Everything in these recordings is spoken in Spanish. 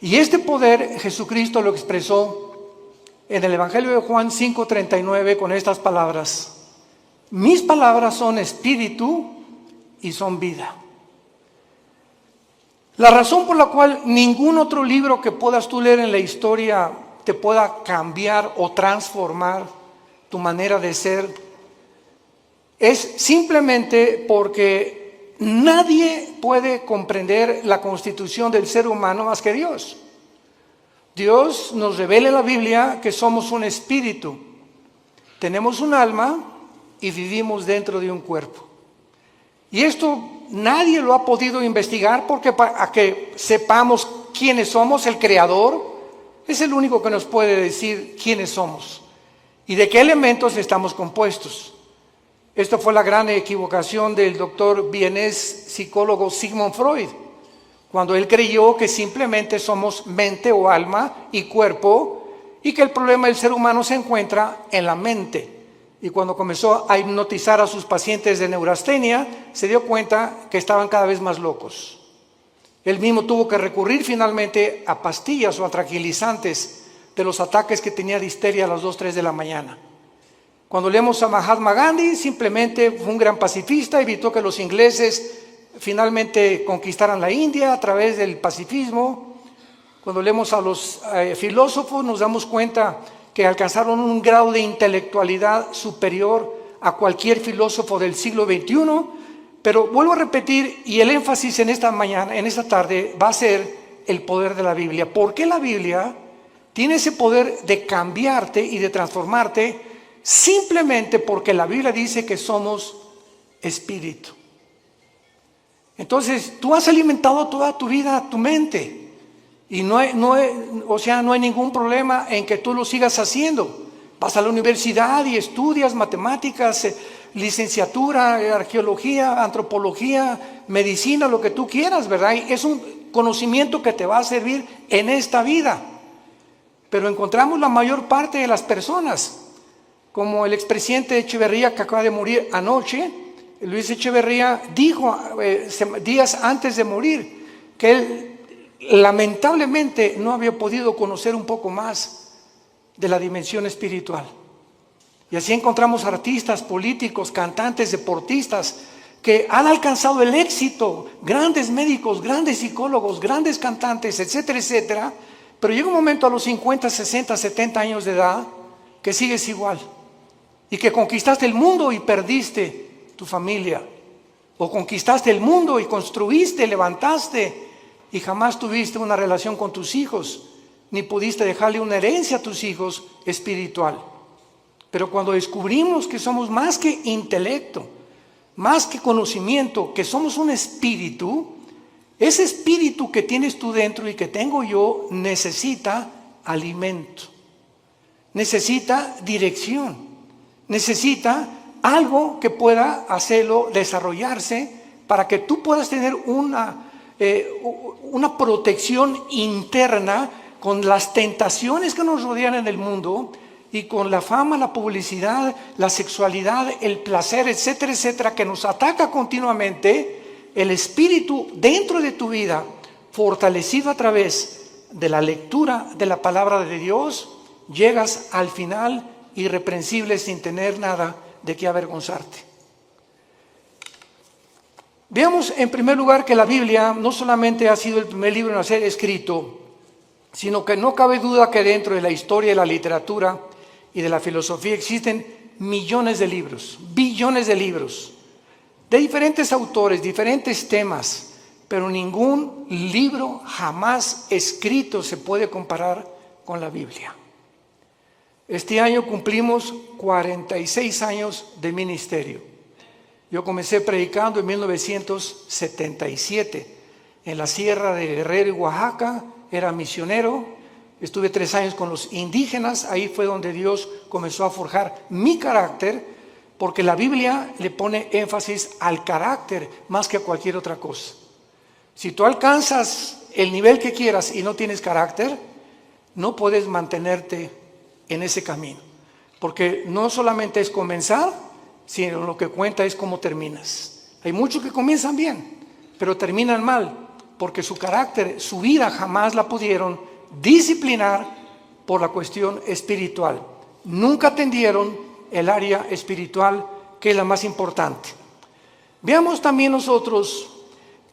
Y este poder Jesucristo lo expresó en el Evangelio de Juan 5:39 con estas palabras: mis palabras son espíritu y son vida. La razón por la cual ningún otro libro que puedas tú leer en la historia te pueda cambiar o transformar tu manera de ser es simplemente porque nadie puede comprender la constitución del ser humano más que Dios. Dios nos revela en la Biblia que somos un espíritu, tenemos un alma y vivimos dentro de un cuerpo. Y esto nadie lo ha podido investigar porque para que sepamos quiénes somos, el Creador es el único que nos puede decir quiénes somos y de qué elementos estamos compuestos. Esto fue la gran equivocación del doctor vienés psicólogo Sigmund Freud, cuando él creyó que simplemente somos mente o alma y cuerpo y que el problema del ser humano se encuentra en la mente. Y cuando comenzó a hipnotizar a sus pacientes de neurastenia, se dio cuenta que estaban cada vez más locos. Él mismo tuvo que recurrir finalmente a pastillas o a tranquilizantes de los ataques que tenía de histeria a las 2, 3 de la mañana. Cuando leemos a Mahatma Gandhi, simplemente fue un gran pacifista, evitó que los ingleses finalmente conquistaran la India a través del pacifismo. Cuando leemos a los filósofos, nos damos cuenta que alcanzaron un grado de intelectualidad superior a cualquier filósofo del siglo XXI, pero vuelvo a repetir, y el énfasis en esta mañana, en esta tarde, va a ser el poder de la Biblia. ¿Por qué la Biblia tiene ese poder de cambiarte y de transformarte? Simplemente porque la Biblia dice que somos espíritu. Entonces, tú has alimentado toda tu vida tu mente. Y no hay ningún problema en que tú lo sigas haciendo. Vas a la universidad y estudias matemáticas, licenciatura, arqueología, antropología, medicina, lo que tú quieras, ¿verdad? Y es un conocimiento que te va a servir en esta vida. Pero encontramos la mayor parte de las personas, como el expresidente Echeverría, que acaba de morir anoche. Luis Echeverría dijo días antes de morir que él lamentablemente no había podido conocer un poco más de la dimensión espiritual. Y así encontramos artistas, políticos, cantantes, deportistas que han alcanzado el éxito, grandes médicos, grandes psicólogos, grandes cantantes, etcétera, etcétera. Pero llega un momento a los 50, 60, 70 años de edad que sigues igual y que conquistaste el mundo y perdiste tu familia, o conquistaste el mundo y construiste, levantaste y jamás tuviste una relación con tus hijos, ni pudiste dejarle una herencia a tus hijos espiritual. Pero cuando descubrimos que somos más que intelecto, más que conocimiento, que somos un espíritu, ese espíritu que tienes tú dentro y que tengo yo necesita alimento, necesita dirección, necesita algo que pueda hacerlo desarrollarse para que tú puedas tener una protección interna con las tentaciones que nos rodean en el mundo y con la fama, la publicidad, la sexualidad, el placer, etcétera, etcétera, que nos ataca continuamente. El espíritu dentro de tu vida, fortalecido a través de la lectura de la palabra de Dios, llegas al final irreprensible sin tener nada de qué avergonzarte. Veamos en primer lugar que la Biblia no solamente ha sido el primer libro en ser escrito, sino que no cabe duda que dentro de la historia, de la literatura y de la filosofía existen millones de libros, billones de libros, de diferentes autores, diferentes temas, pero ningún libro jamás escrito se puede comparar con la Biblia. Este año cumplimos 46 años de ministerio. Yo comencé predicando en 1977 en la Sierra de Guerrero y Oaxaca, era misionero, estuve 3 años con los indígenas, ahí fue donde Dios comenzó a forjar mi carácter, porque la Biblia le pone énfasis al carácter más que a cualquier otra cosa. Si tú alcanzas el nivel que quieras y no tienes carácter, no puedes mantenerte en ese camino, porque no solamente es comenzar, sino lo que cuenta es cómo terminas. Hay muchos que comienzan bien, pero terminan mal, porque su carácter, su vida jamás la pudieron disciplinar por la cuestión espiritual. Nunca atendieron el área espiritual, que es la más importante. Veamos también nosotros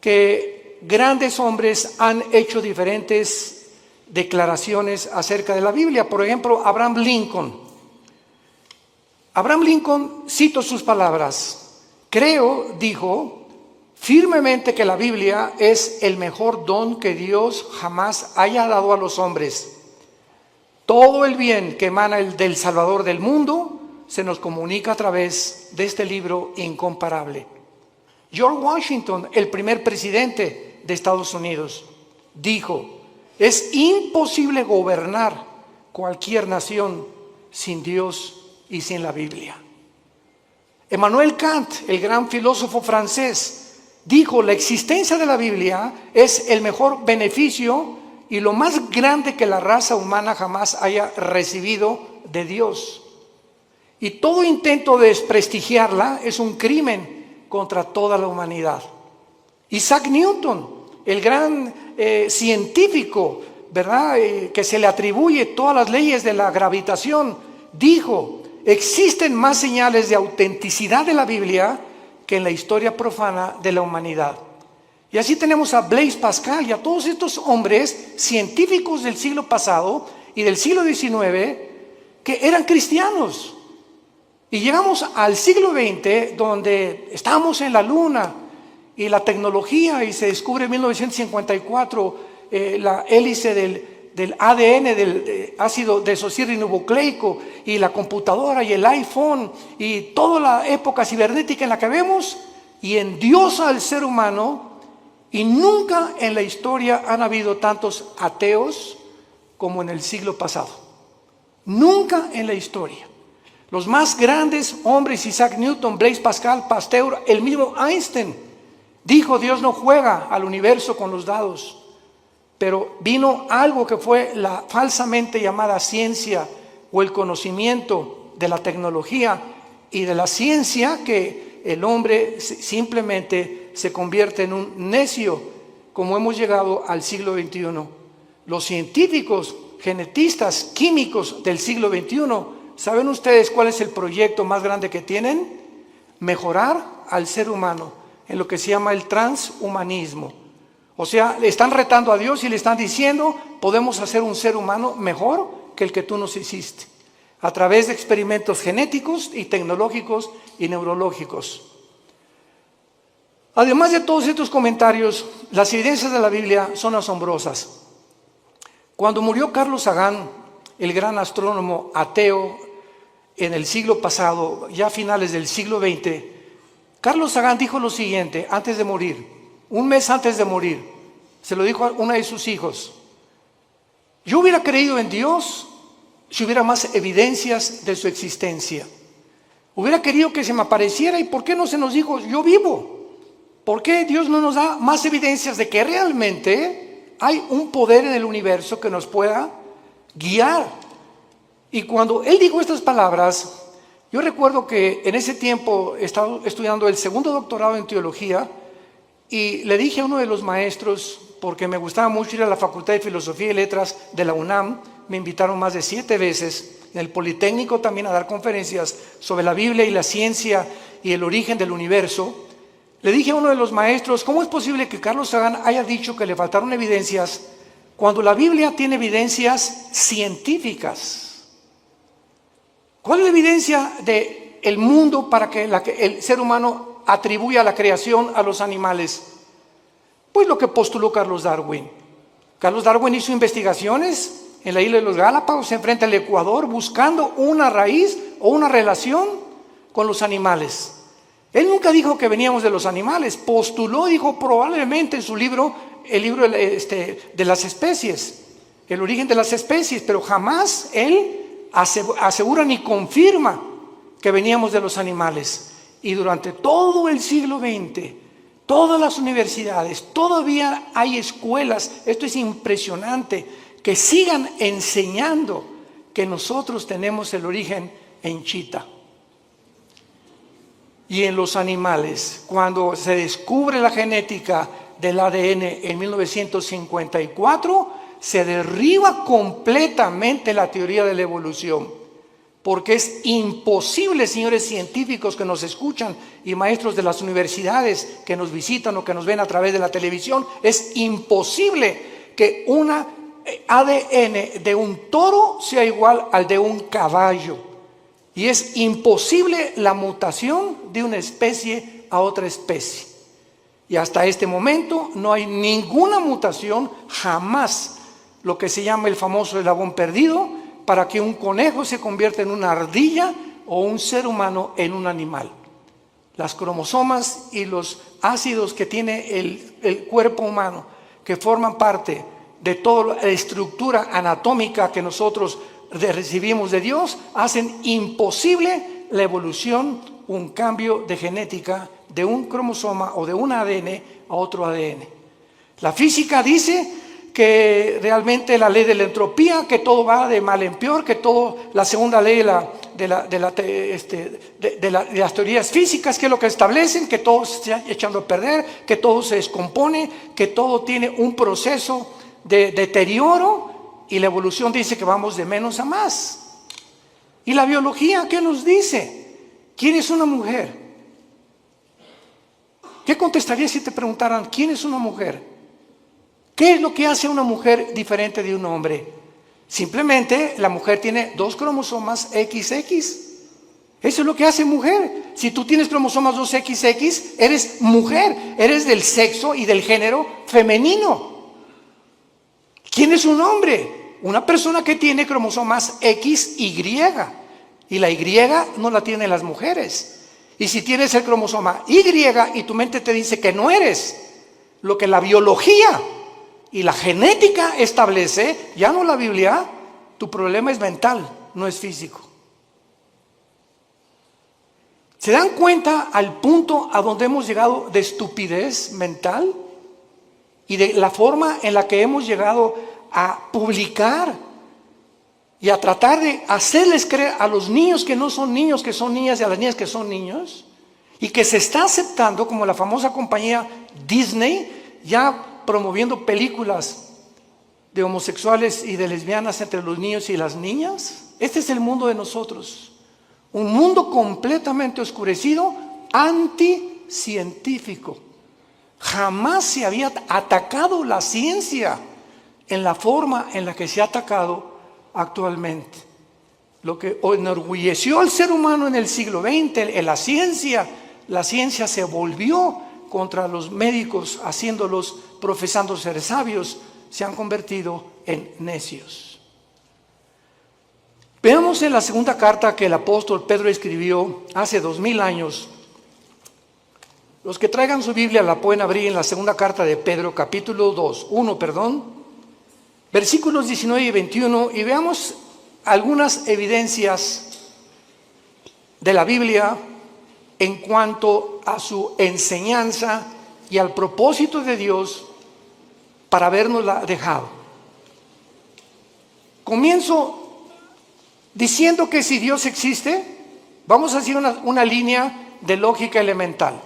que grandes hombres han hecho diferentes declaraciones acerca de la Biblia. Por ejemplo, Abraham Lincoln. Abraham Lincoln, cito sus palabras: creo, dijo, firmemente que la Biblia es el mejor don que Dios jamás haya dado a los hombres. Todo el bien que emana del Salvador del mundo se nos comunica a través de este libro incomparable. George Washington, el primer presidente de Estados Unidos, dijo: es imposible gobernar cualquier nación sin Dios y sin la Biblia. Emmanuel Kant, el gran filósofo francés, dijo: la existencia de la Biblia es el mejor beneficio y lo más grande que la raza humana jamás haya recibido de Dios. Y todo intento de desprestigiarla es un crimen contra toda la humanidad. Isaac Newton, el gran científico, ¿verdad? Que se le atribuye todas las leyes de la gravitación, dijo: existen más señales de autenticidad de la Biblia que en la historia profana de la humanidad. Y así tenemos a Blaise Pascal y a todos estos hombres científicos del siglo pasado y del siglo XIX que eran cristianos. Y llegamos al siglo XX, donde estamos en la luna y la tecnología, y se descubre en 1954 la hélice del ADN, del ácido desoxirribonucleico, y la computadora y el iPhone y toda la época cibernética en la que vemos, y endiosa al ser humano. Y nunca en la historia han habido tantos ateos como en el siglo pasado. Nunca en la historia. Los más grandes hombres, Isaac Newton, Blaise Pascal, Pasteur, el mismo Einstein, dijo: Dios no juega al universo con los dados. Pero vino algo que fue la falsamente llamada ciencia, o el conocimiento de la tecnología y de la ciencia, que el hombre simplemente se convierte en un necio, como hemos llegado al siglo XXI. Los científicos, genetistas, químicos del siglo XXI, ¿saben ustedes cuál es el proyecto más grande que tienen? Mejorar al ser humano en lo que se llama el transhumanismo. O sea, le están retando a Dios y le están diciendo: podemos hacer un ser humano mejor que el que tú nos hiciste, a través de experimentos genéticos y tecnológicos y neurológicos. Además de todos estos comentarios, las evidencias de la Biblia son asombrosas. Cuando murió Carlos Sagan, el gran astrónomo ateo, en el siglo pasado, ya a finales del siglo XX, Carlos Sagan dijo lo siguiente antes de morir, un mes antes de morir. Se lo dijo a uno de sus hijos: yo hubiera creído en Dios si hubiera más evidencias de su existencia. Hubiera querido que se me apareciera. ¿Y por qué no se nos dijo: yo vivo? ¿Por qué Dios no nos da más evidencias de que realmente hay un poder en el universo que nos pueda guiar? Y cuando él dijo estas palabras, yo recuerdo que en ese tiempo estaba estudiando el segundo doctorado en teología, y le dije a uno de los maestros, porque me gustaba mucho ir a la Facultad de Filosofía y Letras de la UNAM, me invitaron más de 7 veces, en el Politécnico también, a dar conferencias sobre la Biblia y la ciencia y el origen del universo. Le dije a uno de los maestros: ¿cómo es posible que Carlos Sagan haya dicho que le faltaron evidencias cuando la Biblia tiene evidencias científicas? ¿Cuál es la evidencia del mundo para que el ser humano atribuya la creación a los animales? Pues lo que postuló Carlos Darwin. Carlos Darwin hizo investigaciones en la isla de los Galápagos, enfrente al Ecuador, buscando una raíz o una relación con los animales. Él nunca dijo que veníamos de los animales, postuló, dijo probablemente en su libro, el libro de las especies, el origen de las especies, pero jamás él asegura ni confirma que veníamos de los animales. Y durante todo el siglo XX, todas las universidades, todavía hay escuelas, esto es impresionante, que sigan enseñando que nosotros tenemos el origen en Chita. Y en los animales, cuando se descubre la genética del ADN en 1954, se derriba completamente la teoría de la evolución, porque es imposible, señores científicos que nos escuchan y maestros de las universidades que nos visitan o que nos ven a través de la televisión, es imposible que una ADN de un toro sea igual al de un caballo, y es imposible la mutación de una especie a otra especie. Y hasta este momento no hay ninguna mutación, jamás, lo que se llama el famoso eslabón perdido, para que un conejo se convierta en una ardilla o un ser humano en un animal. Las cromosomas y los ácidos que tiene el cuerpo humano, que forman parte de toda la estructura anatómica que nosotros recibimos de Dios, hacen imposible la evolución, un cambio de genética de un cromosoma o de un ADN a otro ADN. La física dice que realmente la ley de la entropía, que todo va de mal en peor, que todo, la segunda ley de las teorías físicas, que es lo que establecen, que todo se está echando a perder, que todo se descompone, que todo tiene un proceso de deterioro, y la evolución dice que vamos de menos a más. ¿Y la biología qué nos dice? ¿Quién es una mujer? ¿Qué contestarías si te preguntaran quién es una mujer? ¿Qué es lo que hace a una mujer diferente de un hombre? Simplemente la mujer tiene 2 cromosomas XX. Eso es lo que hace mujer. Si tú tienes cromosomas 2XX, eres mujer, eres del sexo y del género femenino. ¿Quién es un hombre? Una persona que tiene cromosomas XY, y la Y no la tienen las mujeres. Y si tienes el cromosoma Y y tu mente te dice que no eres lo que la biología y la genética establece, ya no la Biblia, tu problema es mental, no es físico. ¿Se dan cuenta al punto a donde hemos llegado de estupidez mental? Y de la forma en la que hemos llegado a publicar y a tratar de hacerles creer a los niños que no son niños, que son niñas, y a las niñas que son niños, y que se está aceptando, como la famosa compañía Disney, ya promoviendo películas de homosexuales y de lesbianas entre los niños y las niñas. Este es el mundo de nosotros, un mundo completamente oscurecido, anticientífico. Jamás se había atacado la ciencia en la forma en la que se ha atacado actualmente. Lo que enorgulleció al ser humano en el siglo XX, en la ciencia se volvió contra los médicos, haciéndolos, profesando ser sabios, se han convertido en necios. Veamos en la segunda carta que el apóstol Pedro escribió hace 2000 años. Los que traigan su Biblia la pueden abrir en la segunda carta de Pedro, capítulo 1, versículos 19 y 21, y veamos algunas evidencias de la Biblia en cuanto a su enseñanza y al propósito de Dios para habernosla dejado. Comienzo diciendo que si Dios existe, vamos a hacer una línea de lógica elemental.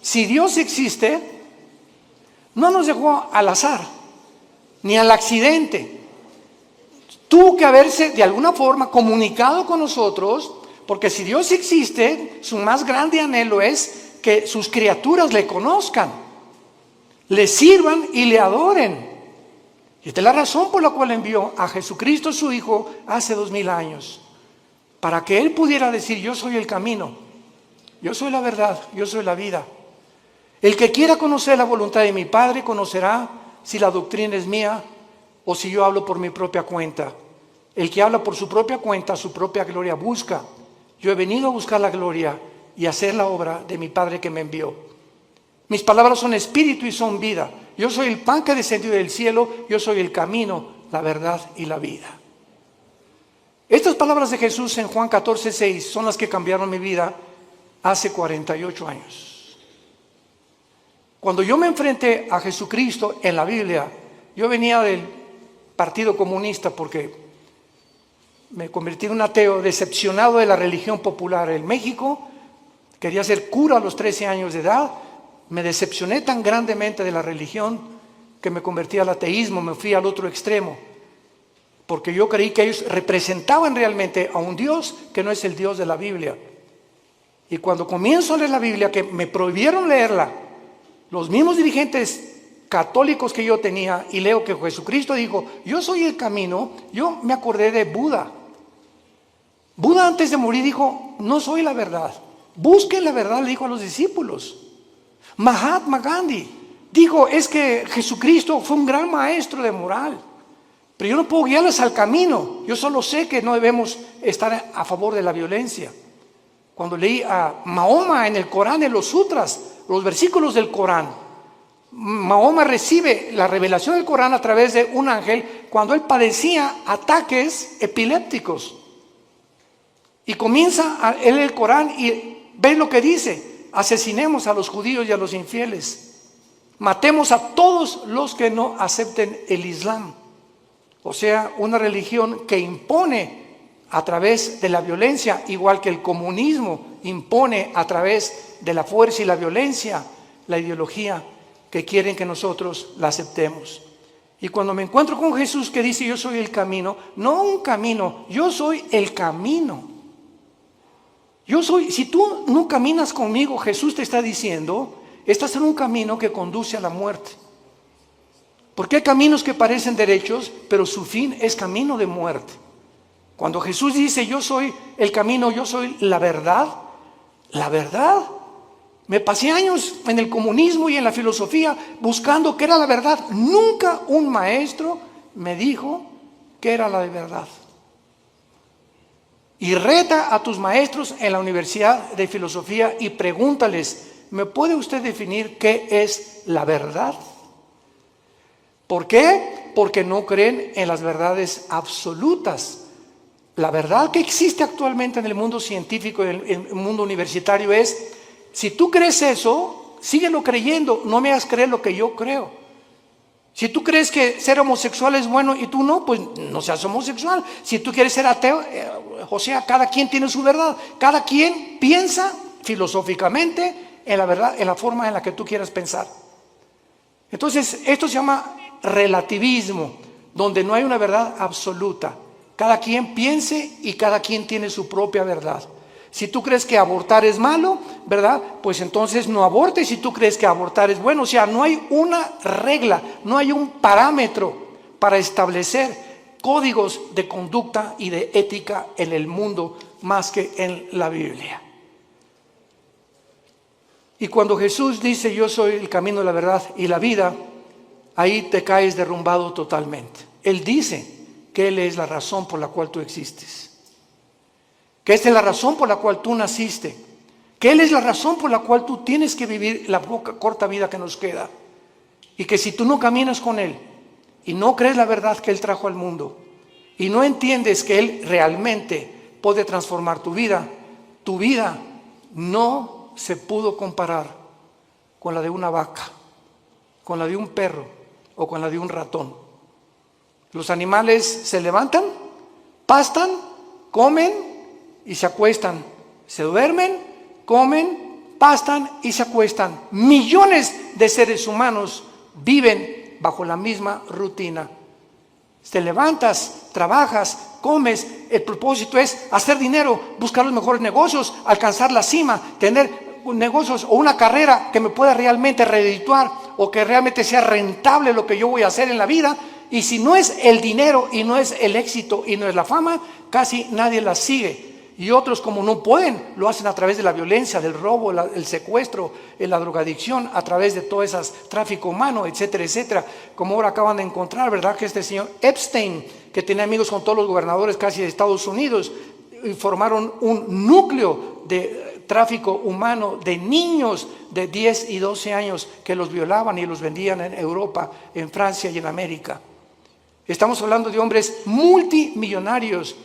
Si Dios existe, no nos dejó al azar, ni al accidente. Tuvo que haberse de alguna forma comunicado con nosotros, porque si Dios existe, su más grande anhelo es que sus criaturas le conozcan, le sirvan y le adoren. Y esta es la razón por la cual envió a Jesucristo su Hijo hace 2000 años, para que Él pudiera decir: yo soy el camino, yo soy la verdad, yo soy la vida. El que quiera conocer la voluntad de mi Padre conocerá si la doctrina es mía o si yo hablo por mi propia cuenta. El que habla por su propia cuenta, su propia gloria busca. Yo he venido a buscar la gloria y a hacer la obra de mi Padre que me envió. Mis palabras son espíritu y son vida. Yo soy el pan que descendió del cielo, yo soy el camino, la verdad y la vida. Estas palabras de Jesús en Juan 14:6 son las que cambiaron mi vida hace 48 años. Cuando yo me enfrenté a Jesucristo en la Biblia, yo venía del Partido Comunista porque me convertí en un ateo decepcionado de la religión popular en México. Quería ser cura a los 13 años de edad, Me decepcioné tan grandemente de la religión que me convertí al ateísmo, me fui al otro extremo, porque yo creí que ellos representaban realmente a un Dios que no es el Dios de la Biblia. Y cuando comienzo a leer la Biblia, que me prohibieron leerla, los mismos dirigentes católicos que yo tenía, y leo que Jesucristo dijo, yo soy el camino, yo me acordé de Buda. Buda antes de morir dijo, no soy la verdad, busquen la verdad, le dijo a los discípulos. Mahatma Gandhi dijo, es que Jesucristo fue un gran maestro de moral, pero yo no puedo guiarles al camino, yo solo sé que no debemos estar a favor de la violencia. Cuando leí a Mahoma en el Corán, en los sutras, los versículos del Corán, Mahoma recibe la revelación del Corán a través de un ángel cuando él padecía ataques epilépticos. Y comienza a leer el Corán y ve lo que dice: asesinemos a los judíos y a los infieles, matemos a todos los que no acepten el Islam. O sea, una religión que impone a través de la violencia, igual que el comunismo impone a través de la fuerza y la violencia, la ideología que quieren que nosotros la aceptemos. Y cuando me encuentro con Jesús que dice yo soy el camino, no un camino, yo soy el camino. Yo soy, si tú no caminas conmigo, Jesús te está diciendo, estás en un camino que conduce a la muerte. Porque hay caminos que parecen derechos, pero su fin es camino de muerte. Cuando Jesús dice yo soy el camino, yo soy la verdad, me pasé años en el comunismo y en la filosofía buscando qué era la verdad. Nunca un maestro me dijo qué era la verdad. Y reta a tus maestros en la universidad de filosofía y pregúntales, ¿me puede usted definir qué es la verdad? ¿Por qué? Porque no creen en las verdades absolutas. La verdad que existe actualmente en el mundo científico, en el mundo universitario es, si tú crees eso, síguelo creyendo, no me hagas creer lo que yo creo. Si tú crees que ser homosexual es bueno y tú no, pues no seas homosexual. Si tú quieres ser ateo, o sea, cada quien tiene su verdad. Cada quien piensa filosóficamente en la verdad, en la forma en la que tú quieras pensar. Entonces, esto se llama relativismo, donde no hay una verdad absoluta. Cada quien piense y cada quien tiene su propia verdad. Si tú crees que abortar es malo, ¿verdad? Pues entonces no abortes. Si tú crees que abortar es bueno, o sea, no hay una regla, no hay un parámetro para establecer códigos de conducta y de ética en el mundo más que en la Biblia. Y cuando Jesús dice yo soy el camino, la verdad y la vida, ahí te caes derrumbado totalmente. Él dice que Él es la razón por la cual tú existes, que esta es la razón por la cual tú naciste, que Él es la razón por la cual tú tienes que vivir la corta vida que nos queda, y que si tú no caminas con Él y no crees la verdad que Él trajo al mundo y no entiendes que Él realmente puede transformar tu vida no se pudo comparar con la de una vaca, con la de un perro o con la de un ratón. Los animales se levantan, pastan, comen y se acuestan. Se duermen, comen, pastan y se acuestan. Millones de seres humanos viven bajo la misma rutina. Te levantas, trabajas, comes, el propósito es hacer dinero, buscar los mejores negocios, alcanzar la cima, tener negocios o una carrera que me pueda realmente redituar o que realmente sea rentable lo que yo voy a hacer en la vida. Y si no es el dinero y no es el éxito y no es la fama, casi nadie la sigue. Y otros, como no pueden, lo hacen a través de la violencia, del robo, el secuestro, la drogadicción, a través de todo ese tráfico humano, etcétera, etcétera. Como ahora acaban de encontrar, ¿verdad? Que este señor Epstein, que tenía amigos con todos los gobernadores casi de Estados Unidos, y formaron un núcleo de tráfico humano de niños de 10 y 12 años que los violaban y los vendían en Europa, en Francia y en América. Estamos hablando de hombres multimillonarios,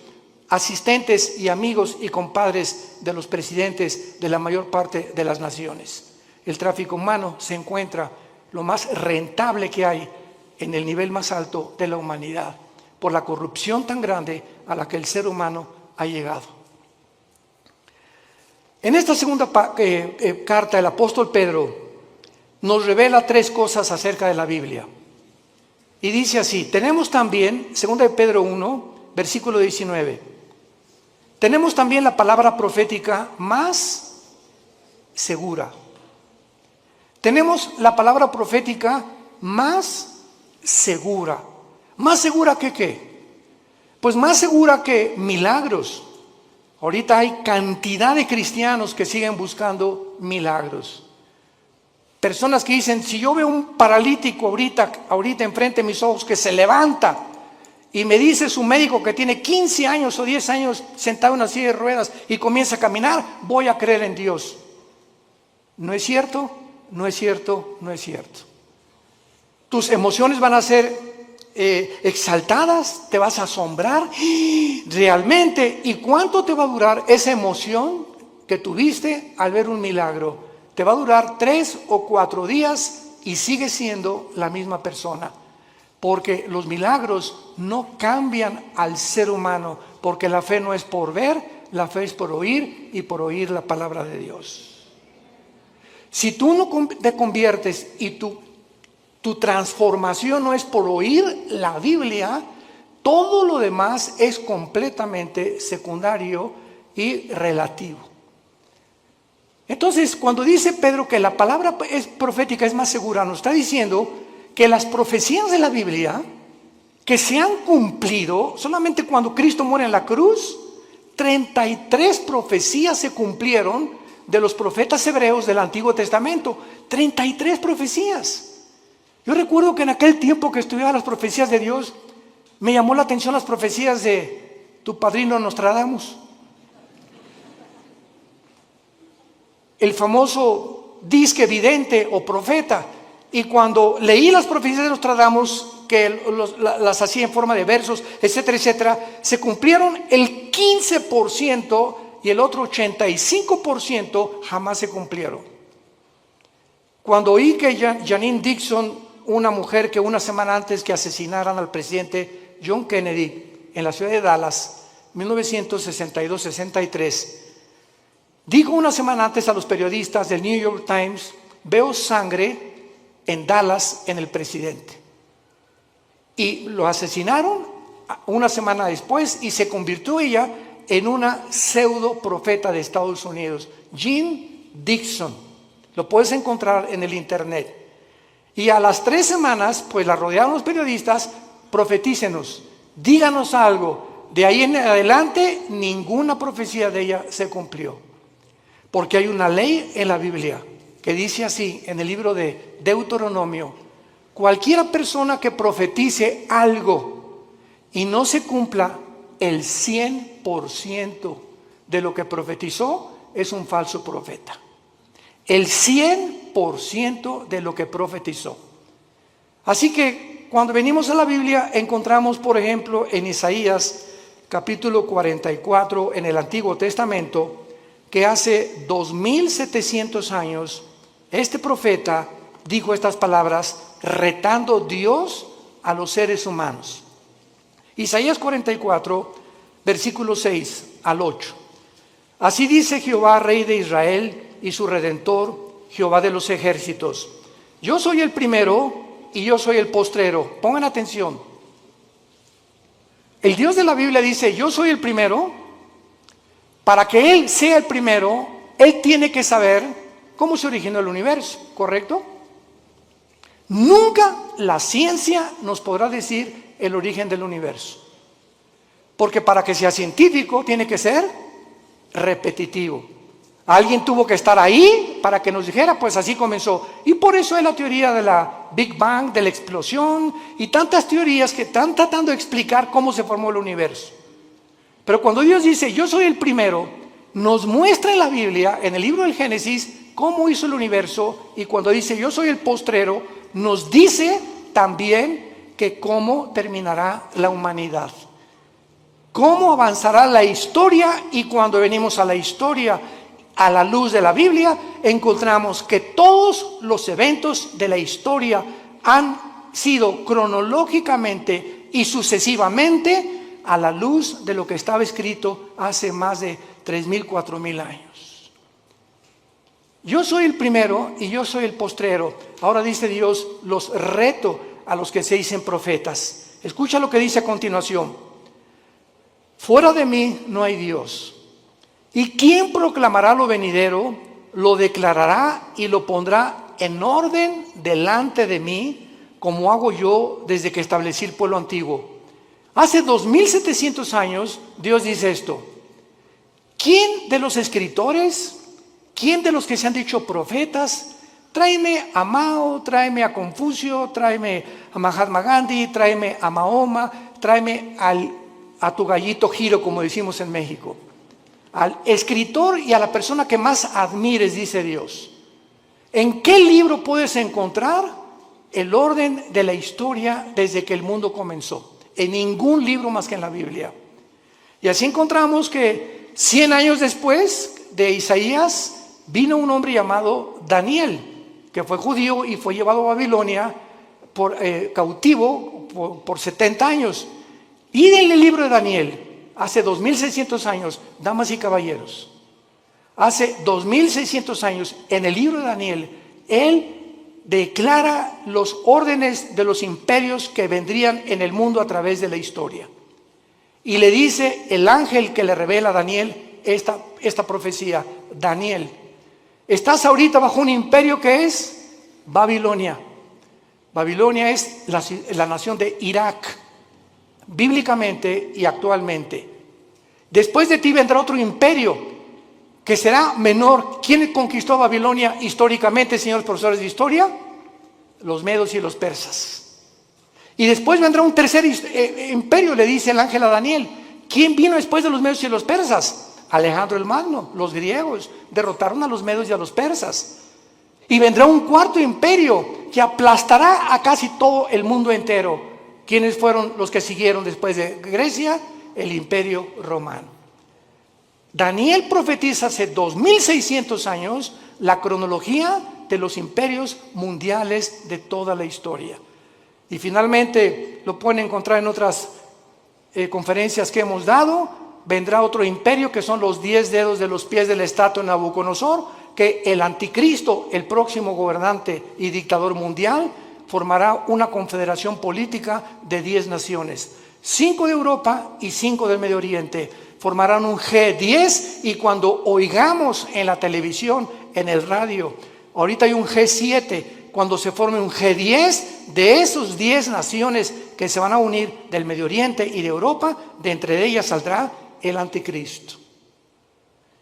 asistentes y amigos y compadres de los presidentes de la mayor parte de las naciones. El tráfico humano se encuentra lo más rentable que hay en el nivel más alto de la humanidad, por la corrupción tan grande a la que el ser humano ha llegado. En esta segunda carta, el apóstol Pedro nos revela tres cosas acerca de la Biblia. Y dice así, tenemos también, 2 de Pedro 1, versículo 19, tenemos también la palabra profética más segura. Tenemos la palabra profética más segura. ¿Más segura que qué? Pues más segura que milagros. Ahorita hay cantidad de cristianos que siguen buscando milagros. Personas que dicen, si yo veo un paralítico ahorita enfrente de mis ojos que se levanta y me dice su médico que tiene 15 años o 10 años sentado en una silla de ruedas y comienza a caminar, voy a creer en Dios. ¿No es cierto? No es cierto, no es cierto. Tus emociones van a ser exaltadas, te vas a asombrar realmente. ¿Y cuánto te va a durar esa emoción que tuviste al ver un milagro? Te va a durar 3 o 4 días y sigues siendo la misma persona. Porque los milagros no cambian al ser humano, porque la fe no es por ver, la fe es por oír y por oír la palabra de Dios. Si tú no te conviertes y tu transformación no es por oír la Biblia, todo lo demás es completamente secundario y relativo. Entonces, cuando dice Pedro que la palabra profética es más segura, nos está diciendo que las profecías de la Biblia que se han cumplido, solamente cuando Cristo muere en la cruz, 33 profecías se cumplieron de los profetas hebreos del Antiguo Testamento. 33 profecías. Yo recuerdo que en aquel tiempo que estudiaba las profecías de Dios, me llamó la atención las profecías de tu padrino Nostradamus. El famoso disque vidente o profeta. Y cuando leí las profecías de Nostradamus, que las hacía en forma de versos, etcétera, etcétera, se cumplieron el 15% y el otro 85% jamás se cumplieron. Cuando oí que Janine Dixon, una mujer que una semana antes que asesinaran al presidente John Kennedy en la ciudad de Dallas, 1962-63, dijo una semana antes a los periodistas del New York Times, veo sangre en Dallas en el presidente. Y lo asesinaron una semana después y se convirtió ella en una pseudo profeta de Estados Unidos, Jean Dixon. Lo puedes encontrar en el internet. Y a las 3 semanas, pues la rodearon los periodistas, profetícenos, díganos algo. De ahí en adelante, ninguna profecía de ella se cumplió. Porque hay una ley en la Biblia que dice así, en el libro de Deuteronomio, cualquiera persona que profetice algo y no se cumpla el 100% de lo que profetizó, es un falso profeta. El 100% de lo que profetizó. Así que cuando venimos a la Biblia encontramos, por ejemplo, en Isaías capítulo 44 en el Antiguo Testamento, que hace 2700 años este profeta dijo estas palabras retando Dios a los seres humanos. Isaías 44, versículo 6 al 8. Así dice Jehová, Rey de Israel y su Redentor, Jehová de los ejércitos. Yo soy el primero y yo soy el postrero. Pongan atención. El Dios de la Biblia dice, yo soy el primero. Para que Él sea el primero, Él tiene que saber cómo se originó el universo, ¿correcto? Nunca la ciencia nos podrá decir el origen del universo. Porque para que sea científico tiene que ser repetitivo. Alguien tuvo que estar ahí para que nos dijera, pues así comenzó. Y por eso es la teoría de la Big Bang, de la explosión y tantas teorías que están tratando de explicar cómo se formó el universo. Pero cuando Dios dice, yo soy el primero, nos muestra en la Biblia, en el libro del Génesis, cómo hizo el universo. Y cuando dice, yo soy el postrero, nos dice también que cómo terminará la humanidad. Cómo avanzará la historia. Y cuando venimos a la historia, a la luz de la Biblia, encontramos que todos los eventos de la historia han sido cronológicamente y sucesivamente a la luz de lo que estaba escrito hace más de 3,000, 4,000 años. Yo soy el primero y yo soy el postrero. Ahora dice Dios, los reto a los que se dicen profetas. Escucha lo que dice a continuación. Fuera de mí no hay Dios. ¿Y quién proclamará lo venidero? Lo declarará y lo pondrá en orden delante de mí, como hago yo desde que establecí el pueblo antiguo. Hace 2700 años Dios dice esto. ¿Quién de los escritores, quién de los que se han dicho profetas, tráeme a Mao, tráeme a Confucio, tráeme a Mahatma Gandhi, tráeme a Mahoma, tráeme a tu gallito Giro, como decimos en México? Al escritor y a la persona que más admires, dice Dios. ¿En qué libro puedes encontrar el orden de la historia desde que el mundo comenzó? En ningún libro más que en la Biblia. Y así encontramos que 100 años después de Isaías vino un hombre llamado Daniel, que fue judío y fue llevado a Babilonia cautivo por 70 años. Y en el libro de Daniel, hace 2600 años, damas y caballeros, hace 2600 años, en el libro de Daniel, él declara los órdenes de los imperios que vendrían en el mundo a través de la historia. Y le dice el ángel que le revela a Daniel esta profecía: Daniel, estás ahorita bajo un imperio que es Babilonia. Babilonia es la nación de Irak, bíblicamente y actualmente. Después de ti vendrá otro imperio que será menor. ¿Quién conquistó Babilonia históricamente, señores profesores de historia? Los medos y los persas. Y después vendrá un tercer imperio, le dice el ángel a Daniel. ¿Quién vino después de los medos y los persas? Alejandro el Magno. Los griegos derrotaron a los medos y a los persas. Y vendrá un cuarto imperio que aplastará a casi todo el mundo entero. ¿Quiénes fueron los que siguieron después de Grecia? El imperio romano. Daniel profetiza hace 2600 años la cronología de los imperios mundiales de toda la historia. Y finalmente lo pueden encontrar en otras conferencias que hemos dado. Vendrá otro imperio que son los 10 dedos de los pies de la estatua de Nabucodonosor, que el anticristo, el próximo gobernante y dictador mundial, formará una confederación política de 10 naciones. 5 de Europa y 5 del Medio Oriente. Formarán un G10 y cuando oigamos en la televisión, en el radio, ahorita hay un G7, cuando se forme un G10 de esos 10 naciones que se van a unir del Medio Oriente y de Europa, de entre ellas saldrá el anticristo.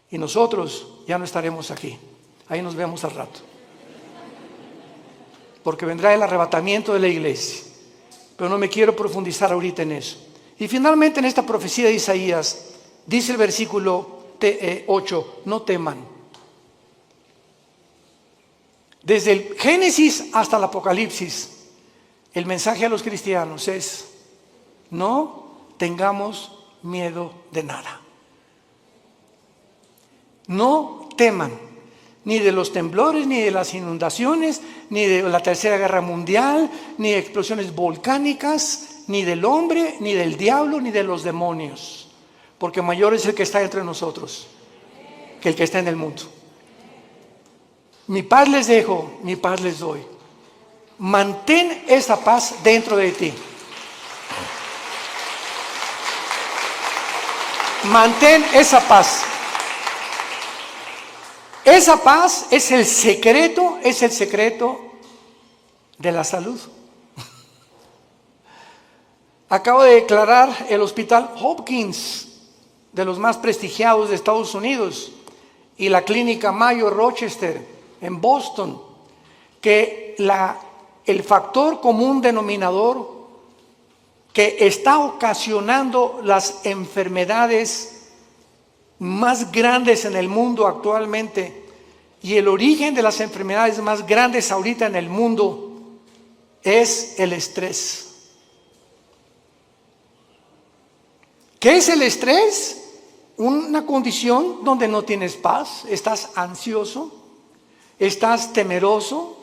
Y nosotros ya no estaremos aquí. Ahí nos vemos al rato. Porque vendrá el arrebatamiento de la iglesia. Pero no me quiero profundizar ahorita en eso. Y finalmente en esta profecía de Isaías, dice el versículo 8, no teman. Desde el Génesis hasta el Apocalipsis, el mensaje a los cristianos es: no tengamos miedo de nada. No teman, ni de los temblores, ni de las inundaciones, ni de la Tercera Guerra Mundial, ni de explosiones volcánicas, ni del hombre, ni del diablo, ni de los demonios. Porque mayor es el que está entre nosotros que el que está en el mundo. Mi paz les dejo, mi paz les doy. Mantén esa paz dentro de ti. Mantén esa paz. Esa paz es el secreto de la salud. Acabo de declarar el Hospital Hopkins, de los más prestigiados de Estados Unidos, y la Clínica Mayo Rochester en Boston, que el factor común denominador que está ocasionando las enfermedades más grandes en el mundo actualmente y el origen de las enfermedades más grandes ahorita en el mundo es el estrés. ¿Qué es el estrés? Una condición donde no tienes paz, estás ansioso, estás temeroso,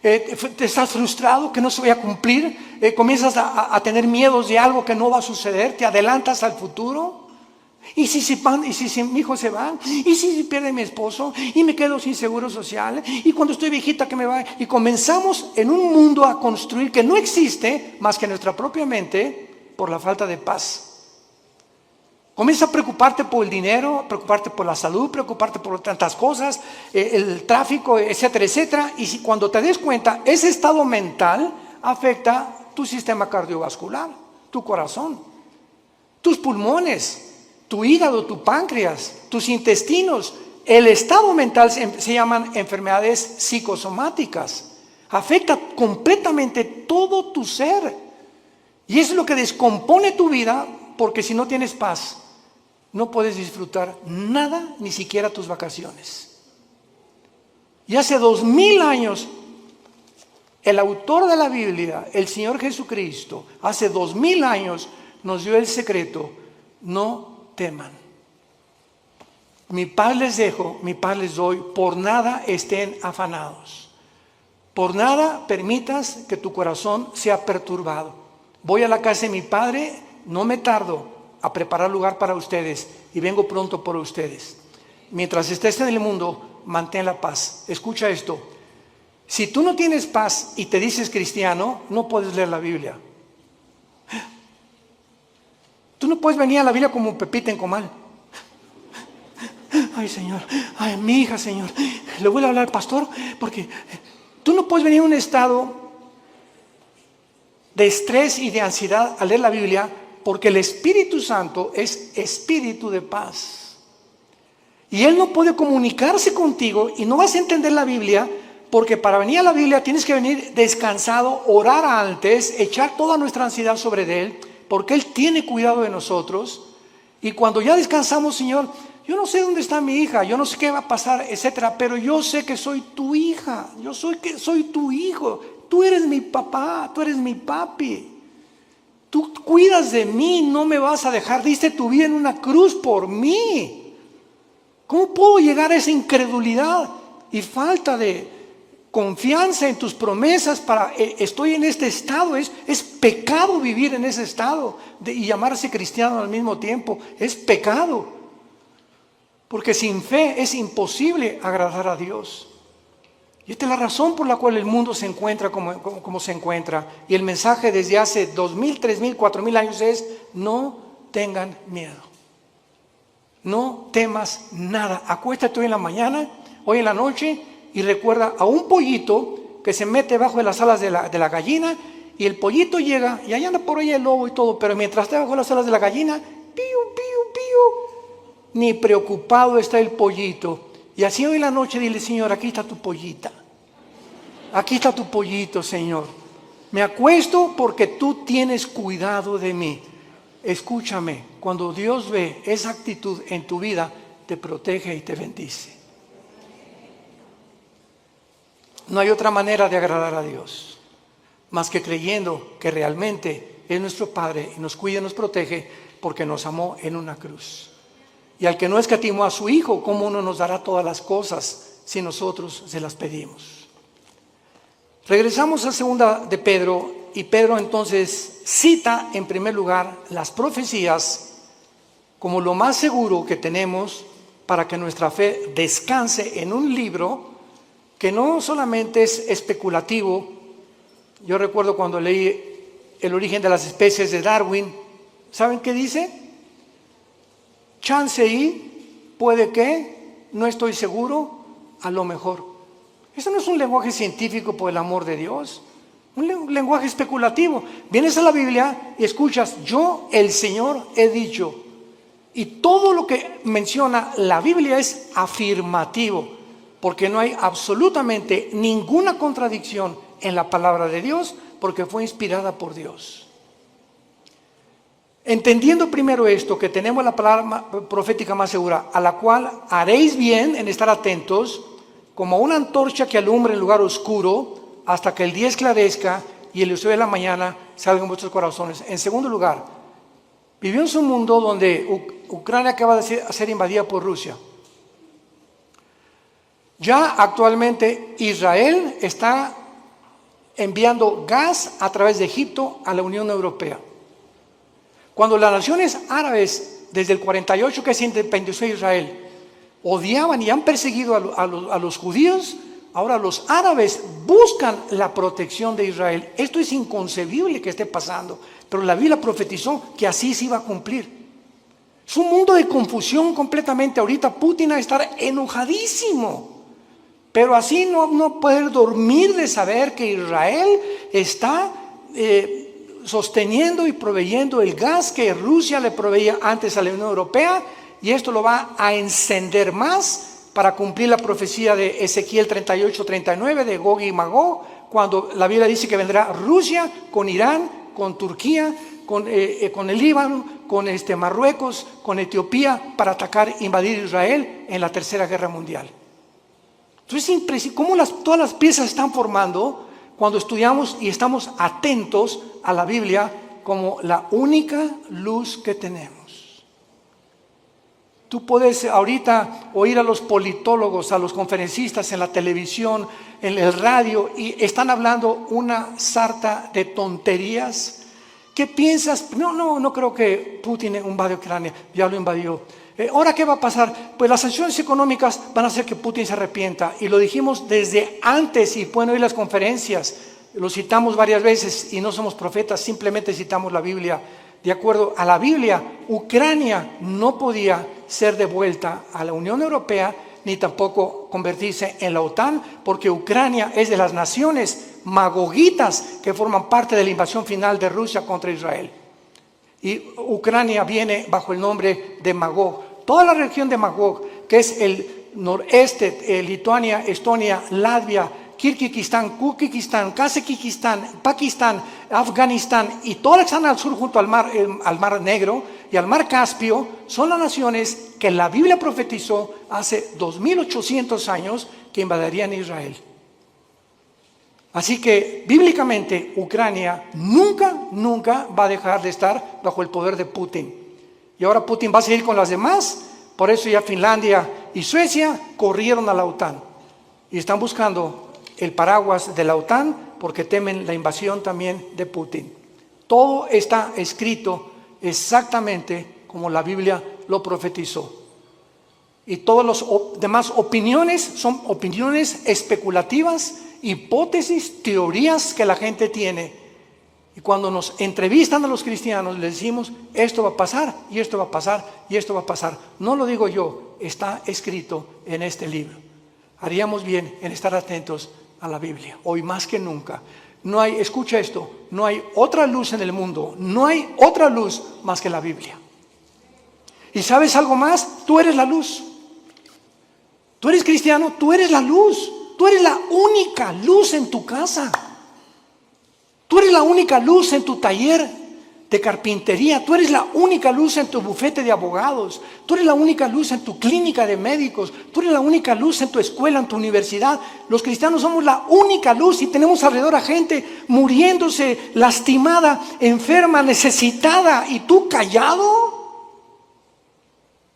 estás frustrado que no se vaya a cumplir, comienzas a tener miedos de algo que no va a suceder, te adelantas al futuro. ¿Y si mi hijo se va? ¿Y si pierde mi esposo? ¿Y me quedo sin seguro social? ¿Y cuando estoy viejita que me va? Y comenzamos en un mundo a construir que no existe más que nuestra propia mente por la falta de paz. Comienza a preocuparte por el dinero, preocuparte por la salud, preocuparte por tantas cosas, el tráfico, etcétera, etcétera. Y si cuando te des cuenta, ese estado mental afecta tu sistema cardiovascular, tu corazón, tus pulmones, tu hígado, tu páncreas, tus intestinos. El estado mental se llaman enfermedades psicosomáticas. Afecta completamente todo tu ser. Y es lo que descompone tu vida, porque si no tienes paz, no puedes disfrutar nada, ni siquiera tus vacaciones. Y hace 2000 años, el autor de la Biblia, el Señor Jesucristo, hace 2000 años nos dio el secreto: no teman. Mi paz les dejo, mi paz les doy, por nada estén afanados. Por nada permitas que tu corazón sea perturbado. Voy a la casa de mi Padre, no me tardo a preparar lugar para ustedes y vengo pronto por ustedes. Mientras estés en el mundo, mantén la paz. Escucha esto: si tú no tienes paz y te dices cristiano, no puedes leer la Biblia. Tú no puedes venir a la Biblia como Pepita en comal. Ay, Señor, ay, mi hija, Señor, le voy a hablar al pastor, porque tú no puedes venir en un estado de estrés y de ansiedad a leer la Biblia, porque el Espíritu Santo es espíritu de paz. Y Él no puede comunicarse contigo y no vas a entender la Biblia, porque para venir a la Biblia tienes que venir descansado, orar antes, echar toda nuestra ansiedad sobre Él, porque Él tiene cuidado de nosotros. Y cuando ya descansamos, Señor, yo no sé dónde está mi hija, yo no sé qué va a pasar, etcétera, pero yo sé que soy tu hija, soy tu hijo, tú eres mi papá, tú eres mi papi. Tú cuidas de mí, no me vas a dejar, diste tu vida en una cruz por mí. ¿Cómo puedo llegar a esa incredulidad y falta de confianza en tus promesas estoy en este estado? Es pecado vivir en ese estado y llamarse cristiano al mismo tiempo. Es pecado. Porque sin fe es imposible agradar a Dios. Y esta es la razón por la cual el mundo se encuentra como se encuentra. Y el mensaje desde hace 2000, 3000, 4000 años es: no tengan miedo. No temas nada. Acuéstate hoy en la mañana, hoy en la noche, y recuerda a un pollito que se mete bajo de las alas de la gallina, y el pollito llega, y ahí anda por ahí el lobo y todo, pero mientras está bajo de las alas de la gallina, pío, pío, pío, ni preocupado está el pollito. Y así hoy en la noche dile: Señor, aquí está tu pollita. Aquí está tu pollito, Señor. Me acuesto porque tú tienes cuidado de mí. Escúchame, cuando Dios ve esa actitud en tu vida, te protege y te bendice. No hay otra manera de agradar a Dios más que creyendo que realmente es nuestro Padre y nos cuida y nos protege porque nos amó en una cruz. Y al que no escatimó a su Hijo, ¿cómo no nos dará todas las cosas si nosotros se las pedimos? Regresamos a segunda de Pedro, y Pedro entonces cita en primer lugar las profecías como lo más seguro que tenemos para que nuestra fe descanse en un libro que no solamente es especulativo. Yo recuerdo cuando leí El origen de las especies de Darwin, ¿saben qué dice? Chance y, puede que, no estoy seguro, a lo mejor. Eso no es un lenguaje científico, por el amor de Dios. Un lenguaje especulativo. Vienes a la Biblia y escuchas: yo, el Señor, he dicho. Y todo lo que menciona la Biblia es afirmativo, porque no hay absolutamente ninguna contradicción en la palabra de Dios, porque fue inspirada por Dios. Entendiendo primero esto, que tenemos la palabra profética más segura, a la cual haréis bien en estar atentos, como una antorcha que alumbra en lugar oscuro, hasta que el día esclarezca y el lucero de la mañana salga en vuestros corazones. En segundo lugar, vivimos en un mundo donde Ucrania acaba de ser invadida por Rusia. Ya actualmente Israel está enviando gas a través de Egipto a la Unión Europea. Cuando las naciones árabes desde el 48 que se independizó Israel, odiaban y han perseguido a los judíos. Ahora los árabes buscan la protección de Israel. Esto es inconcebible que esté pasando, pero la Biblia profetizó que así se iba a cumplir. Es un mundo de confusión completamente. Ahorita Putin va a estar enojadísimo, pero así no poder dormir de saber que Israel está sosteniendo y proveyendo el gas que Rusia le proveía antes a la Unión Europea, y esto lo va a encender más para cumplir la profecía de Ezequiel 38-39 de Gog y Magog, cuando la Biblia dice que vendrá Rusia con Irán, con Turquía, con el Líbano, con Marruecos, con Etiopía, para atacar, invadir Israel en la Tercera Guerra Mundial. Entonces es impresionante cómo todas las piezas están formando cuando estudiamos y estamos atentos a la Biblia como la única luz que tenemos. Tú puedes ahorita oír a los politólogos, a los conferencistas en la televisión, en el radio, y están hablando una sarta de tonterías. ¿Qué piensas? No creo que Putin invadió Ucrania, ya lo invadió. ¿Ahora qué va a pasar? Pues las sanciones económicas van a hacer que Putin se arrepienta, y lo dijimos desde antes, y pueden oír las conferencias, lo citamos varias veces y no somos profetas, simplemente citamos la Biblia. De acuerdo a la Biblia, Ucrania no podía ser devuelta a la Unión Europea, ni tampoco convertirse en la OTAN, porque Ucrania es de las naciones magogitas que forman parte de la invasión final de Rusia contra Israel. Y Ucrania viene bajo el nombre de Magog. Toda la región de Magog, que es el noreste, Lituania, Estonia, Latvia, Kirguistán, Kuzbekistán, Kazajistán, Pakistán, Afganistán y todas las que están al sur junto al mar Negro y al mar Caspio, son las naciones que la Biblia profetizó hace 2800 años que invadirían Israel. Así que bíblicamente Ucrania nunca va a dejar de estar bajo el poder de Putin. Y ahora Putin va a seguir con las demás. Por eso ya Finlandia y Suecia corrieron a la OTAN y están buscando el paraguas de la OTAN porque temen la invasión también de Putin. Todo está escrito exactamente como la Biblia lo profetizó. Y todas las demás opiniones son opiniones especulativas, hipótesis, teorías que la gente tiene. Y cuando nos entrevistan a los cristianos, les decimos, esto va a pasar, y esto va a pasar, y esto va a pasar. No lo digo yo, está escrito en este libro. Haríamos bien en estar atentos a la Biblia, hoy más que nunca. No hay, escucha esto, no hay otra luz en el mundo, no hay otra luz más que la Biblia. ¿Y sabes algo más? Tú eres la luz. Tú eres cristiano, tú eres la luz. Tú eres la única luz en tu casa. Tú eres la única luz en tu taller de carpintería. Tú eres la única luz en tu bufete de abogados. Tú eres la única luz en tu clínica de médicos. Tú eres la única luz en tu escuela, en tu universidad. Los cristianos somos la única luz y tenemos alrededor a gente muriéndose, lastimada, enferma, necesitada. ¿Y tú callado?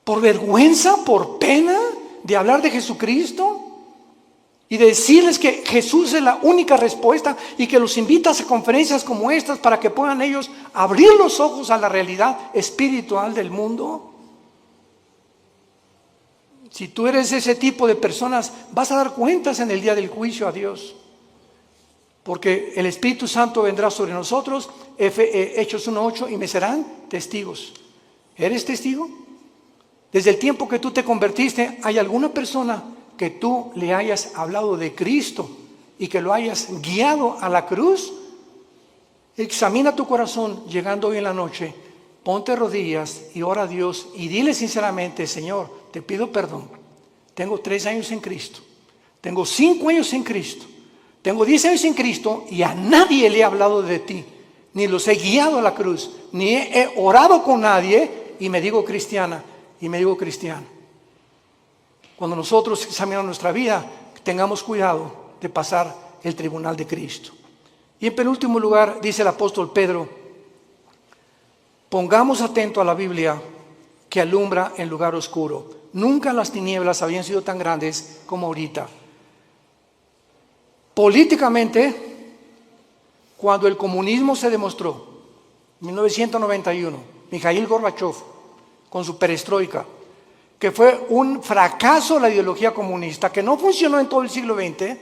¿Por vergüenza, por pena de hablar de Jesucristo? Y decirles que Jesús es la única respuesta y que los invitas a conferencias como estas para que puedan ellos abrir los ojos a la realidad espiritual del mundo. Si tú eres ese tipo de personas, vas a dar cuentas en el día del juicio a Dios. Porque el Espíritu Santo vendrá sobre nosotros, Hechos 1:8, y me serán testigos. ¿Eres testigo? Desde el tiempo que tú te convertiste, ¿hay alguna persona que tú le hayas hablado de Cristo y que lo hayas guiado a la cruz? Examina tu corazón llegando hoy en la noche, ponte rodillas y ora a Dios y dile sinceramente: Señor, te pido perdón. Tengo 3 años en Cristo, tengo 5 años en Cristo, tengo 10 años en Cristo y a nadie le he hablado de ti, ni los he guiado a la cruz, ni he orado con nadie y me digo cristiana y me digo cristiano. Cuando nosotros examinamos nuestra vida, tengamos cuidado de pasar el tribunal de Cristo. Y en penúltimo lugar, dice el apóstol Pedro, pongamos atento a la Biblia que alumbra en lugar oscuro. Nunca las tinieblas habían sido tan grandes como ahorita. Políticamente, cuando el comunismo se demostró, en 1991, Mikhail Gorbachev con su perestroika, que fue un fracaso la ideología comunista, que no funcionó en todo el siglo XX,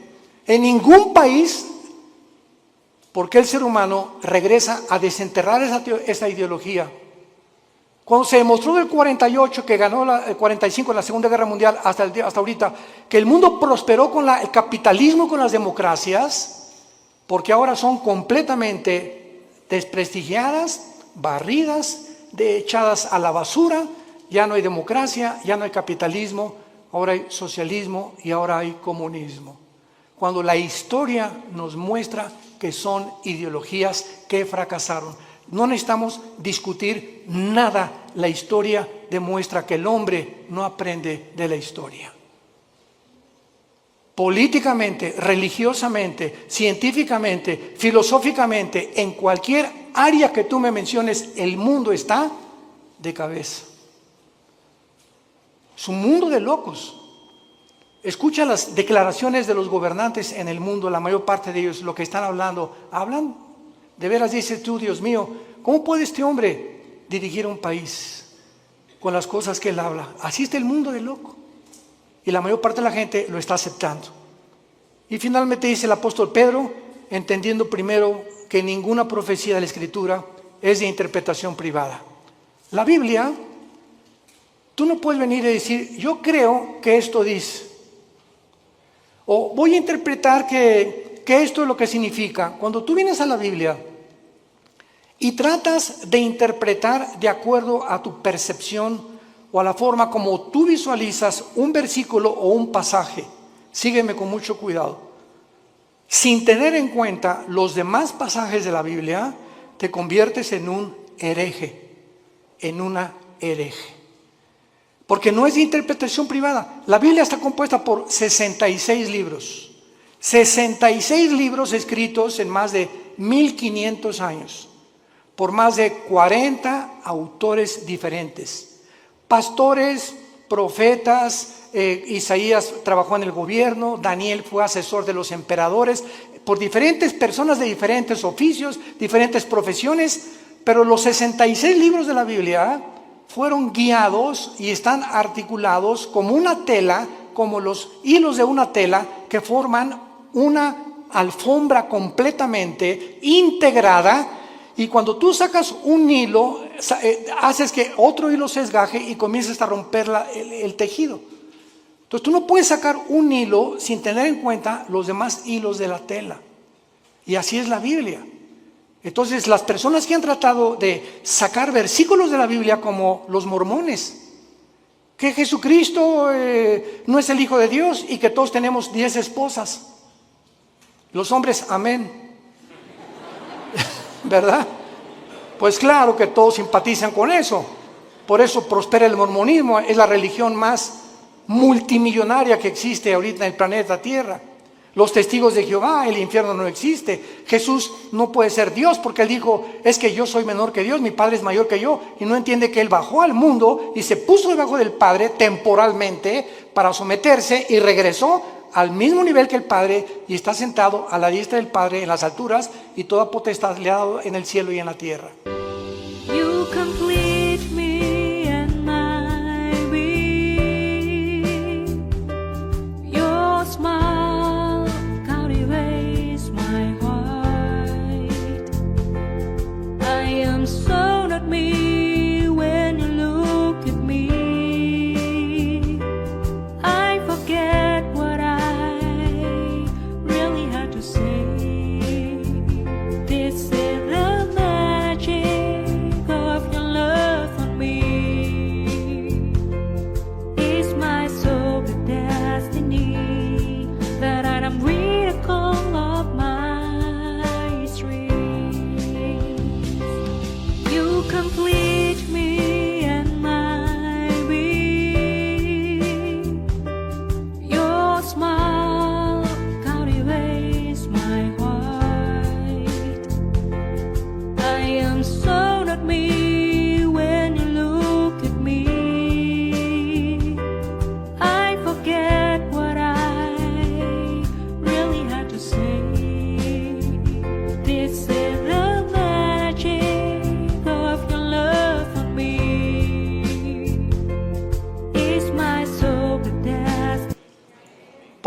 en ningún país, porque el ser humano regresa a desenterrar esa ideología. Cuando se demostró del 48, que ganó el 45 en la Segunda Guerra Mundial, hasta ahorita, que el mundo prosperó con el capitalismo, con las democracias, porque ahora son completamente desprestigiadas, barridas, echadas a la basura. Ya no hay democracia, ya no hay capitalismo, ahora hay socialismo y ahora hay comunismo. Cuando la historia nos muestra que son ideologías que fracasaron. No necesitamos discutir nada. La historia demuestra que el hombre no aprende de la historia. Políticamente, religiosamente, científicamente, filosóficamente, en cualquier área que tú me menciones, el mundo está de cabeza. Es un mundo de locos. Escucha las declaraciones de los gobernantes en el mundo, la mayor parte de ellos, lo que están hablando, hablan. De veras dices tú, Dios mío, ¿cómo puede este hombre dirigir un país con las cosas que él habla? Así está el mundo de loco. Y la mayor parte de la gente lo está aceptando. Y finalmente dice el apóstol Pedro, entendiendo primero que ninguna profecía de la Escritura es de interpretación privada. La Biblia, tú no puedes venir y decir, yo creo que esto dice. O voy a interpretar que esto es lo que significa. Cuando tú vienes a la Biblia y tratas de interpretar de acuerdo a tu percepción o a la forma como tú visualizas un versículo o un pasaje, sígueme con mucho cuidado, sin tener en cuenta los demás pasajes de la Biblia, te conviertes en un hereje, en una hereje. Porque no es de interpretación privada. La Biblia está compuesta por 66 libros. 66 libros escritos en más de 1500 años. Por más de 40 autores diferentes. Pastores, profetas, Isaías trabajó en el gobierno, Daniel fue asesor de los emperadores, por diferentes personas de diferentes oficios, diferentes profesiones, pero los 66 libros de la Biblia fueron guiados y están articulados como una tela, como los hilos de una tela que forman una alfombra completamente integrada. Y cuando tú sacas un hilo, haces que otro hilo se desgaje y comienzas a romper el tejido. Entonces tú no puedes sacar un hilo sin tener en cuenta los demás hilos de la tela. Y así es la Biblia. Entonces las personas que han tratado de sacar versículos de la Biblia, como los mormones, que Jesucristo no es el Hijo de Dios y que todos tenemos 10 esposas. Los hombres, amén. ¿Verdad? Pues claro que todos simpatizan con eso. Por eso prospera el mormonismo, es la religión más multimillonaria que existe ahorita en el planeta Tierra. Los testigos de Jehová, el infierno no existe. Jesús no puede ser Dios porque él dijo, es que yo soy menor que Dios, mi Padre es mayor que yo. Y no entiende que él bajó al mundo y se puso debajo del Padre temporalmente para someterse y regresó al mismo nivel que el Padre y está sentado a la diestra del Padre en las alturas y toda potestad le ha dado en el cielo y en la tierra. You complete me and my being. Your smile captivates my heart. I am so not me when you look at me. I forget what I really had to say. This is the magic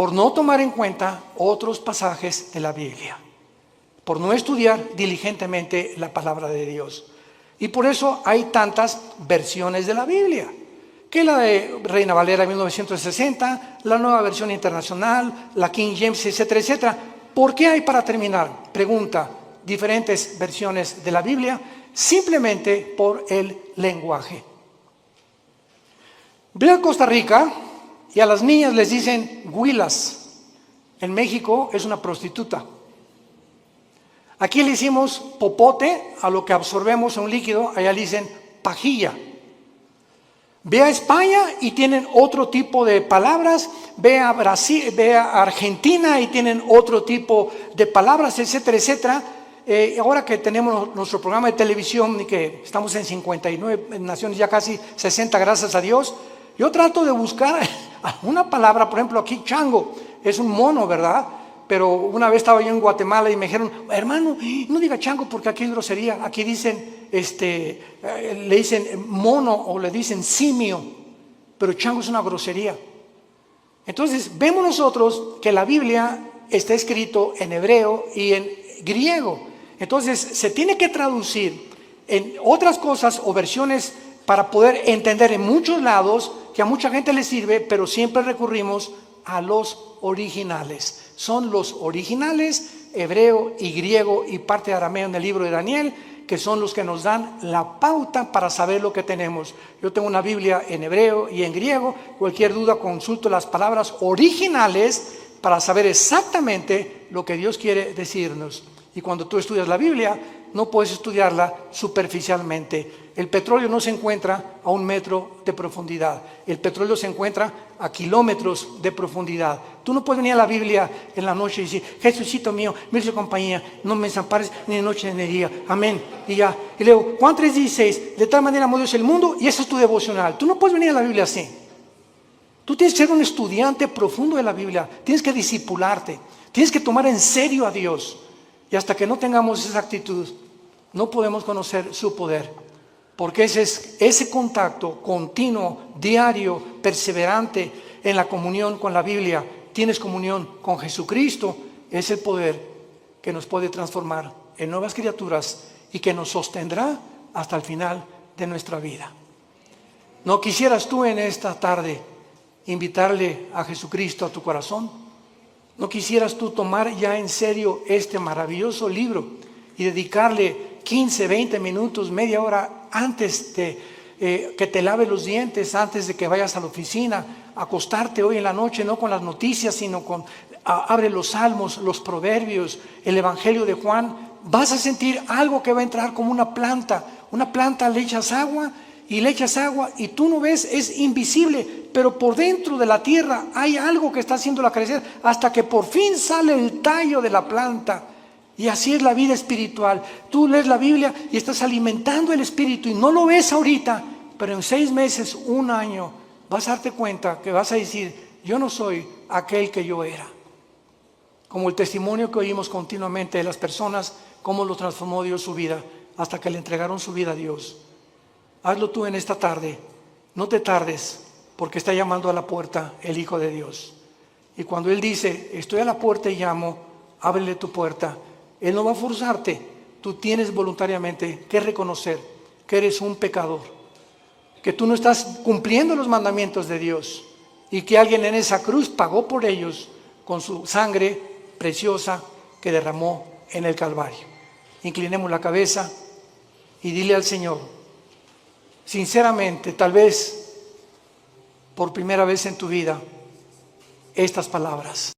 por no tomar en cuenta otros pasajes de la Biblia, por no estudiar diligentemente la palabra de Dios. Y por eso hay tantas versiones de la Biblia, que la de Reina Valera 1960, la Nueva Versión Internacional, la King James, etcétera, etcétera. ¿Por qué hay, para terminar, pregunta, diferentes versiones de la Biblia? Simplemente por el lenguaje. Ve a Costa Rica y a las niñas les dicen huilas. En México es una prostituta. Aquí le hicimos popote a lo que absorbemos en un líquido, allá le dicen pajilla. Ve a España y tienen otro tipo de palabras, ve a Brasil, ve a Argentina y tienen otro tipo de palabras, etcétera, etcétera. Ahora que tenemos nuestro programa de televisión y que estamos en 59 naciones, ya casi 60, gracias a Dios, yo trato de buscar una palabra. Por ejemplo, aquí chango es un mono, ¿verdad? Pero una vez estaba yo en Guatemala y me dijeron, hermano, no diga chango porque aquí es grosería. Aquí dicen, le dicen mono o le dicen simio, pero chango es una grosería. Entonces vemos nosotros que la Biblia está escrito en hebreo y en griego. Entonces se tiene que traducir en otras cosas o versiones para poder entender en muchos lados, que a mucha gente le sirve, pero siempre recurrimos a los originales. Son los originales, hebreo y griego y parte de arameo en el libro de Daniel, que son los que nos dan la pauta para saber lo que tenemos. Yo tengo una Biblia en hebreo y en griego. Cualquier duda consulto las palabras originales para saber exactamente lo que Dios quiere decirnos. Y cuando tú estudias la Biblia, no puedes estudiarla superficialmente. El petróleo no se encuentra a 1 metro de profundidad. El petróleo se encuentra a kilómetros de profundidad. Tú no puedes venir a la Biblia en la noche y decir, Jesucito mío, mil su compañía, no me desampares ni de noche ni de día. Amén. Y ya. Y luego, Juan 3:16, de tal manera amó Dios el mundo, y eso es tu devocional. Tú no puedes venir a la Biblia así. Tú tienes que ser un estudiante profundo de la Biblia. Tienes que discipularte. Tienes que tomar en serio a Dios. Y hasta que no tengamos esa actitud, no podemos conocer su poder. Porque ese contacto continuo, diario, perseverante en la comunión con la Biblia, tienes comunión con Jesucristo, es el poder que nos puede transformar en nuevas criaturas y que nos sostendrá hasta el final de nuestra vida. ¿No quisieras tú en esta tarde invitarle a Jesucristo a tu corazón? ¿No quisieras tú tomar ya en serio este maravilloso libro y dedicarle 15, 20 minutos, media hora antes de que te lave los dientes, antes de que vayas a la oficina, acostarte hoy en la noche, no con las noticias, sino abre los salmos, los proverbios, el evangelio de Juan? Vas a sentir algo que va a entrar como una planta. Una planta le echas agua y tú no ves, es invisible, pero por dentro de la tierra hay algo que está haciéndola crecer hasta que por fin sale el tallo de la planta. Y así es la vida espiritual. Tú lees la Biblia y estás alimentando el espíritu y no lo ves ahorita, pero en 6 meses, 1 año, vas a darte cuenta que vas a decir, yo no soy aquel que yo era. Como el testimonio que oímos continuamente de las personas, cómo lo transformó Dios su vida, hasta que le entregaron su vida a Dios. Hazlo tú en esta tarde, no te tardes, porque está llamando a la puerta el Hijo de Dios. Y cuando Él dice, estoy a la puerta y llamo, ábrele tu puerta. Él no va a forzarte, tú tienes voluntariamente que reconocer que eres un pecador, que tú no estás cumpliendo los mandamientos de Dios y que alguien en esa cruz pagó por ellos con su sangre preciosa que derramó en el Calvario. Inclinemos la cabeza y dile al Señor, sinceramente, tal vez por primera vez en tu vida, estas palabras.